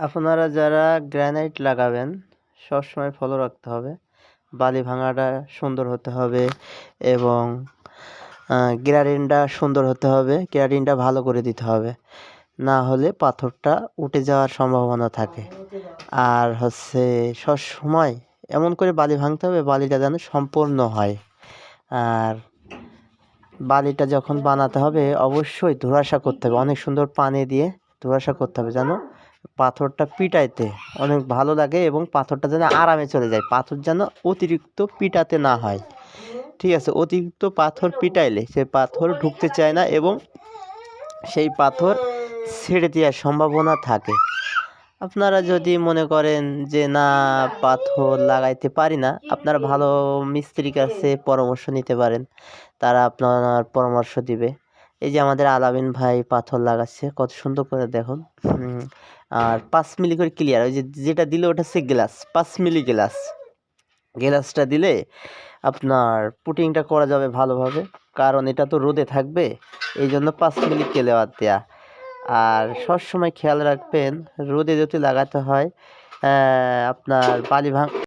আপনারা যারা গ্রানাইট লাগাবেন সবসময় ফলো রাখতে হবে, বালি ভাঙাটা সুন্দর হতে হবে এবং গ্রেডিংটা সুন্দর হতে হবে, গ্রেডিংটা ভালো করে দিতে হবে, না হলে পাথরটা উঠে যাওয়ার সম্ভাবনা থাকে। আর হচ্ছে সবসময় এমন করে বালি ভাঙতে হবে বালিটা যেন সম্পূর্ণ হয়। আর বালিটা যখন বানাতে হবে অবশ্যই ধোঁয়াশা করতে হবে, অনেক সুন্দর পানি দিয়ে ধোঁয়াশা করতে হবে যেন পাথরটা পিটাইতে অনেক ভালো লাগে এবং পাথরটা যেন আরামে চলে যায়, পাথর যেন অতিরিক্ত পিটাতে না হয়। ঠিক আছে, অতিরিক্ত পাথর পিটাইলে সে পাথর ঢুকতে চায় না এবং সেই পাথর ছেড়ে দেওয়ার সম্ভাবনা থাকে। আপনারা যদি মনে করেন যে না পাথর লাগাইতে পারি না, আপনারা ভালো মিস্ত্রির কাছে পরামর্শ নিতে পারেন, তারা আপনার পরামর্শ দিবে। এই যে আমাদের আলামিন ভাই পাথর লাগাচ্ছে কত সুন্দর করে দেখুন। আর 5 মিলি করে ক্লিয়ার, ওই যে যেটা দিলে ওটা হচ্ছে গ্লাস, 5 মিলি গ্লাস, গ্লাসটা দিলে আপনার পুটিংটা করা যাবে ভালোভাবে, কারণ এটা তো রোদে থাকবে, এই জন্য 5 মিলি ক্লিয়ার দেয়া। আর সবসময় খেয়াল রাখবেন রোদে যদি লাগাতে হয় আপনার বালি